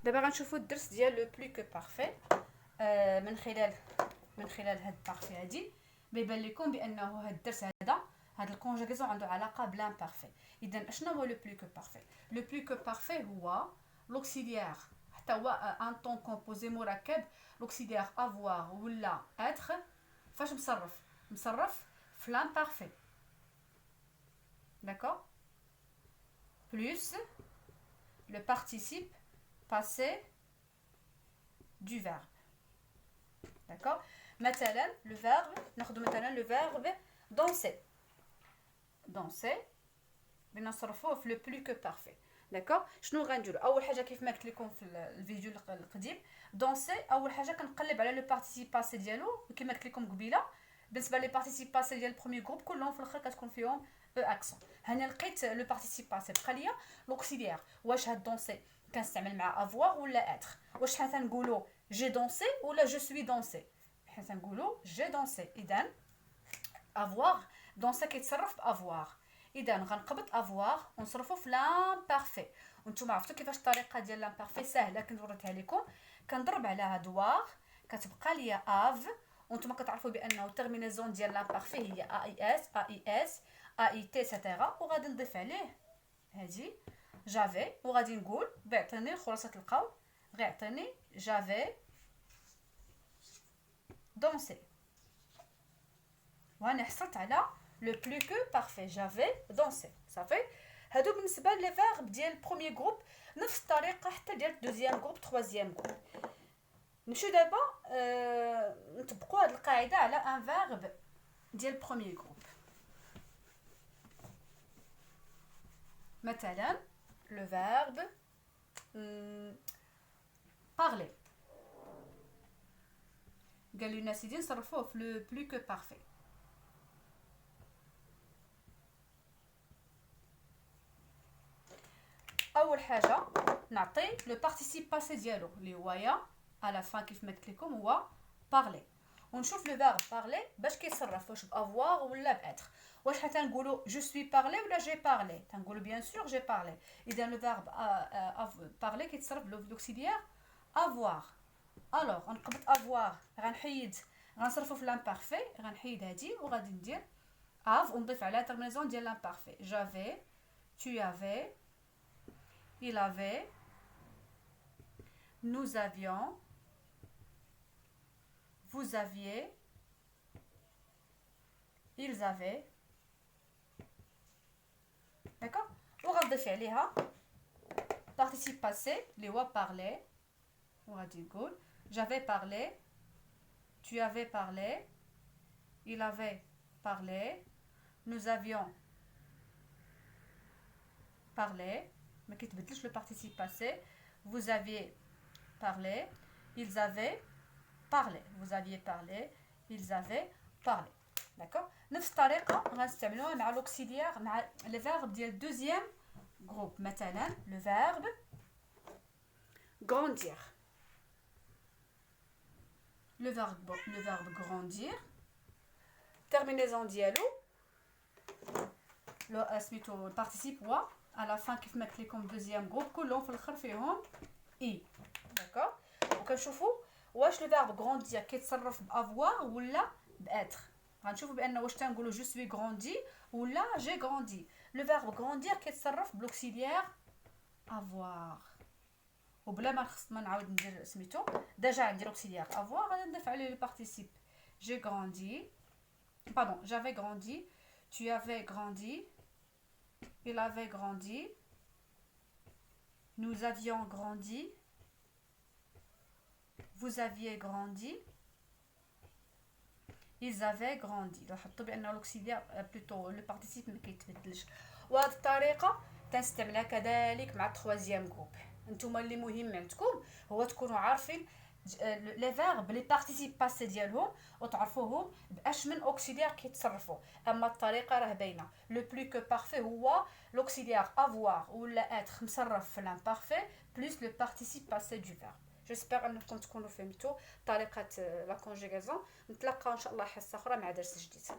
دابا غنشوفوا الدرس ديال لو بلو كو بارفي من خلال هاد البارفي هادي بيبان لكم بانه هاد الدرس هاد الكونجيغاسيون عنده علاقه بلان بارفي. اذا اشنو هو لو بلو كو بارفي؟ لو بلو كو بارفي هو لوكسيليير، حتى هو ان طون كومبوزي مركب. لوكسيليير افوار ولا اتر فاش مصرف في لان بارفي، داكور، بلس le participe passé du verbe. D'accord. مثلا le verbe ناخذ مثلا le verbe danser. danser بنصرفوه في le plus que parfait. داكور. شنو غنديروا؟ اول حاجه كيف ما قلت لكم في الفيديو القديم، danser اول حاجه كنقلب على le participe passé ديالو كما قلت لكم قبيله. بالنسبه لي participe passé ديال البروميير جروب كلهم في الاخر كتكون فيهم او اكسون. هنا لقيت لو participe passé بقى ليا لوكسيليير. واش هاد danser كنستعمل مع افوار ولا اتر؟ واش حنا تنقولوا جي دونسي ولا جو سوي دونسي؟ حنا تنقولوا جي دونسي. اذا افوار دونسي كيتصرف بافوار، اذا غنقبط افوار ونصرفو في لامبارفي. وانتم عرفتوا كيفاش الطريقه ديال لامبارفي سهله، كنت وريتها لكم. كنضرب على هاد وار كتبقى ليا اف، وانتم كتعرفوا بانه التيرمينيزون ديال لامبارفي هي اي اس اي اس اي تي سيتيرا. وغادي نضيف عليه هادي جافي، وغادي نقول بيعطيني خلاصه القول، غيعطيني جافي دونسي. وانا حصلت على لو بلو كو بارفي جافي دونسي. صافي. هادو بالنسبه لي فيرب ديال البروميير جروب. نفس الطريقه حتى ديال الدوزيام جروب تروازيام جروب. نمشيو دابا نطبقوا هاد القاعده على ان فيرب ديال البروميير جروب. مثلا le verbe parler. قال لنا سيدي نصرفوه في لو بلو كو بارفي. اول حاجه نعطي لو بارتيسيب باسي ديالو اللي هو يا على فان كيف ما قلت لكم هو بارلي. ونشوف لو فيرب بارلي باش كيصرف، واش بافوار ولا باتر. واش حتى نقولوا جو سوي بارلي ولا جي بارلي؟ تنقولوا بيان سور جي بارلي. اذا لو فيرب بارلي كيتصرف بلوكسيليير افوار. الوغ غنقبط افوار، غنصرفو في لامبارفي، غنحيد هادي وغادي ندير اف ونضيف عليها ترمينيزون ديال لامبارفي. جافي، tu avais، il avait، nous avions، vous aviez، ils avaient. d'accord. وغنضيف عليها participe passé اللي هو parler، وغادي نقول j'avais parlé، tu avais parlé، il avait parlé، nous avions parlé. ما كيتبدلش لو participe passé. vous aviez parlé، ils avaient parlé، vous aviez parlé، ils avaient parlé. d'accord. نفس الطريقه غنستعملوها مع لوكسيليير مع لي فيرب ديال دوزيام جروب. مثلا لو فيرب grandir. le verbe grandir terminaison ديالو لو سميتو البارتيسيب هو على فان كيف ما قلت لكم دوزيام جروب كلهم في الاخر فيهم اي. داكوغ. وكنشوفوا واش لو فيرب غروندير كيتصرف بافوار ولا باتر. غنشوفوا بان واش تنقولوا جو سوي غروندي ولا جي غروندي. لو فيرب غروندير كيتصرف بلوكسيليير افوار. وبلا ما نعاود ندير سميتو ديجا عندي لوكسيليير افوار، غادي نضيف عليه لو بارتيسيب. جي غروندي، pardon, j'avais grandi، tu avais grandi، il avait grandi، nous avions grandi، vous aviez grandi، ils avaient grandi. لاحظتوا بان لوكسيليير بلوتو لو بارتيسيب ما كيتبدلش. وهذه الطريقه تنستعملها كذلك مع التروازيام جروب. نتوما اللي مهم عندكم هو تكونوا عارفين لي فيرب لي بارتيسيب باسي ديالهم وتعرفوهم باش من اوكسيليير كيتصرفوا. اما الطريقه راه باينه. لو بلو كو بارفي هو لوكسيليير افوار ولا اتر مصرف في لامبارفي بلس لو بارتيسيب باسي دو فيرب. جيسبر انكم تكونوا فهمتوا طريقه لا كونجيغاسيون. نتلاقاو ان شاء الله حصه اخرى مع درس جديد.